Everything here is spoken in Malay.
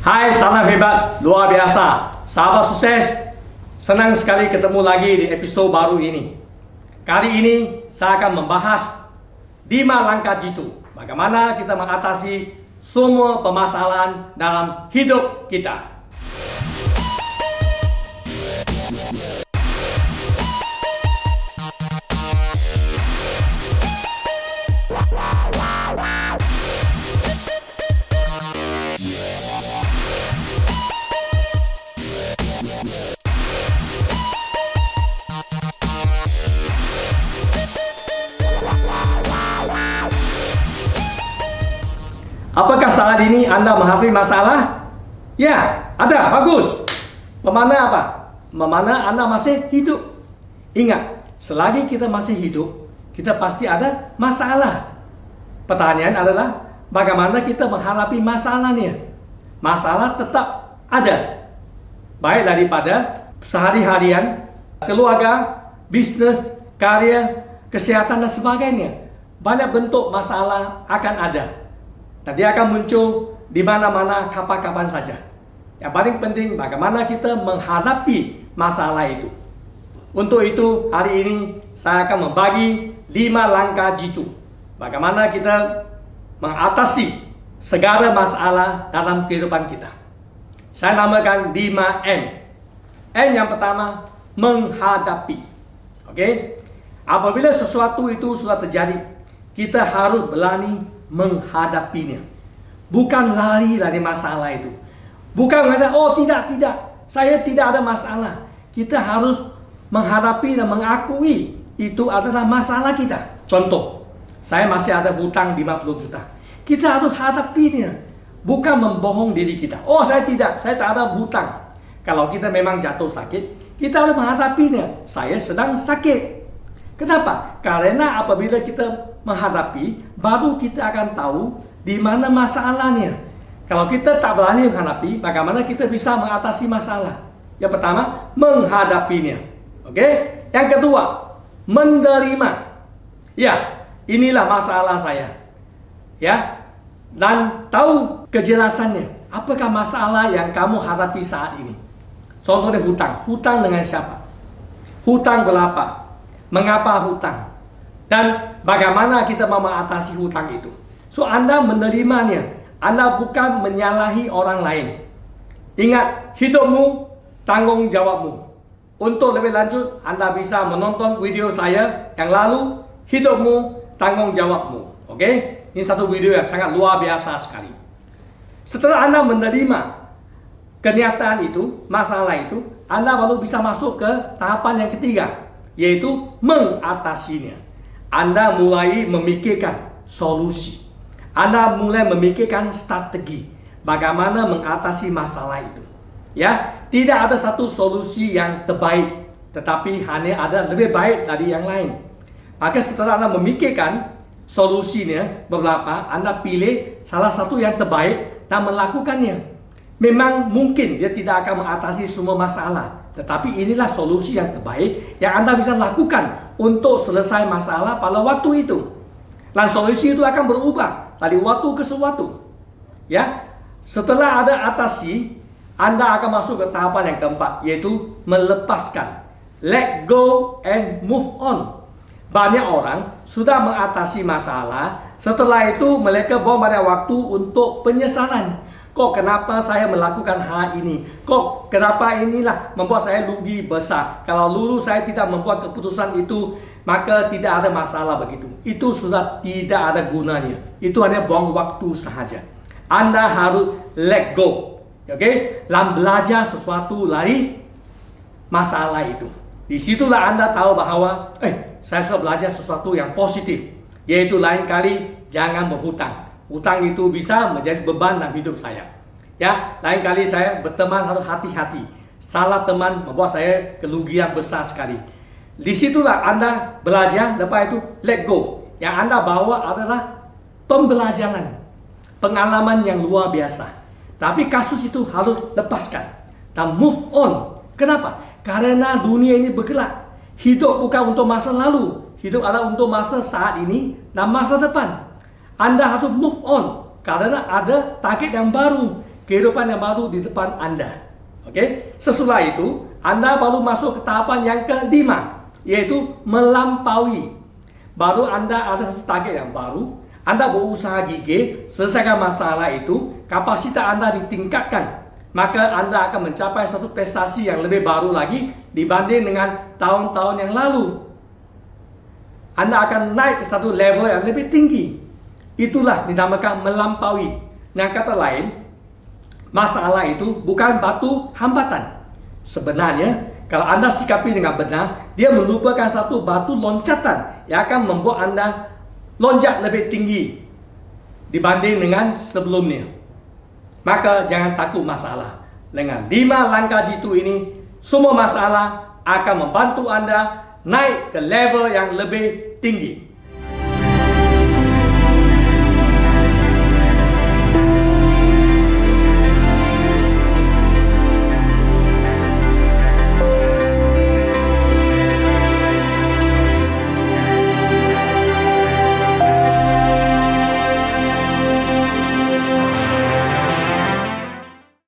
Hai, salam hebat, luar biasa. Sahabat sukses, senang sekali ketemu lagi di episode baru ini. Kali ini saya akan membahas 5 langkah jitu. Bagaimana kita mengatasi semua permasalahan dalam hidup kita. Apakah saat ini Anda menghadapi masalah? Ya, ada. Bagus. Memana apa? Memana Anda masih hidup. Ingat, selagi kita masih hidup, kita pasti ada masalah. Pertanyaan adalah, bagaimana kita menghadapi masalahnya? Masalah tetap ada. Baik daripada sehari-harian, keluarga, bisnis, karya, kesehatan, dan sebagainya. Banyak bentuk masalah akan ada. Dan dia akan muncul di mana-mana, kapan-kapan saja. Yang paling penting bagaimana kita menghadapi masalah itu. Untuk itu hari ini saya akan membagi 5 langkah jitu. Bagaimana kita mengatasi segala masalah dalam kehidupan kita. Saya namakan 5M. M yang pertama, menghadapi. Oke? Apabila sesuatu itu sudah terjadi, kita harus berani menghadapinya. Bukan lari dari masalah itu. Bukan mengatakan, oh tidak, saya tidak ada masalah. Kita harus menghadapi dan mengakui itu adalah masalah kita. Contoh, saya masih ada hutang 50 juta. Kita harus hadapinya. Bukan membohong diri kita. Oh saya tak ada hutang. Kalau kita memang jatuh sakit, kita harus menghadapinya. Saya sedang sakit. Kenapa? Karena apabila kita menghadapi, baru kita akan tahu di mana masalahnya. Kalau kita tak berani menghadapi, bagaimana kita bisa mengatasi masalah? Yang pertama, menghadapinya. Oke? Yang kedua, menerima. Ya, inilah masalah saya. Ya, dan tahu kejelasannya. Apakah masalah yang kamu hadapi saat ini? Contohnya hutang. Hutang dengan siapa? Hutang berapa? Mengapa hutang? Dan bagaimana kita mau mengatasi hutang itu? So, Anda menerimanya. Anda bukan menyalahi orang lain. Ingat, hidupmu, tanggung jawabmu. Untuk lebih lanjut, Anda bisa menonton video saya yang lalu, hidupmu, tanggung jawabmu. Oke? Ini satu video yang sangat luar biasa sekali. Setelah Anda menerima kenyataan itu, masalah itu, Anda baru bisa masuk ke tahapan yang ketiga, yaitu mengatasinya. Anda mulai memikirkan solusi. Anda mulai memikirkan strategi bagaimana mengatasi masalah itu. Ya, tidak ada satu solusi yang terbaik, tetapi hanya ada lebih baik dari yang lain. Maka setelah Anda memikirkan solusinya beberapa, Anda pilih salah satu yang terbaik dan melakukannya. Memang mungkin dia tidak akan mengatasi semua masalah, tetapi inilah solusi yang terbaik yang Anda bisa lakukan untuk selesai masalah pada waktu itu. Dan solusi itu akan berubah dari waktu ke waktu. Ya, setelah ada atasi, Anda akan masuk ke tahapan yang keempat, yaitu melepaskan. Let go and move on. Banyak orang sudah mengatasi masalah, setelah itu mereka buang banyak waktu untuk penyesalan. Kok kenapa saya melakukan hal ini? Kok kenapa inilah membuat saya rugi besar? Kalau dulu saya tidak membuat keputusan itu, maka tidak ada masalah begitu. Itu sudah tidak ada gunanya. Itu hanya buang waktu sahaja. Anda harus let go. Oke? Dan belajar sesuatu dari masalah itu. Disitulah Anda tahu bahwa saya sudah belajar sesuatu yang positif. Yaitu lain kali jangan berhutang. Hutang itu bisa menjadi beban dalam hidup saya. Ya, lain kali saya berteman harus hati-hati. Salah teman membuat saya kerugian besar sekali. Disitulah Anda belajar, lepas itu let go. Yang Anda bawa adalah pembelajaran, pengalaman yang luar biasa. Tapi kasus itu harus lepaskan dan move on. Kenapa? Karena dunia ini bergerak. Hidup bukan untuk masa lalu, hidup adalah untuk masa saat ini dan masa depan. Anda harus move on karena ada target yang baru. kehidupan yang baru di depan Anda. Okey, sesudah itu Anda baru masuk ke tahapan yang kelima, yaitu melampaui. Baru Anda ada satu target yang baru, Anda berusaha gigih selesaikan masalah itu, kapasitas Anda ditingkatkan, maka Anda akan mencapai satu prestasi yang lebih baru lagi dibanding dengan tahun-tahun yang lalu. Anda akan naik ke satu level yang lebih tinggi. Itulah dinamakan melampaui. Dengan kata lain, masalah itu bukan batu hambatan. Sebenarnya, kalau Anda sikapi dengan benar, dia merupakan satu batu loncatan yang akan membuat Anda lonjak lebih tinggi dibanding dengan sebelumnya. Maka jangan takut masalah. Dengan 5 langkah jitu ini, semua masalah akan membantu Anda naik ke level yang lebih tinggi.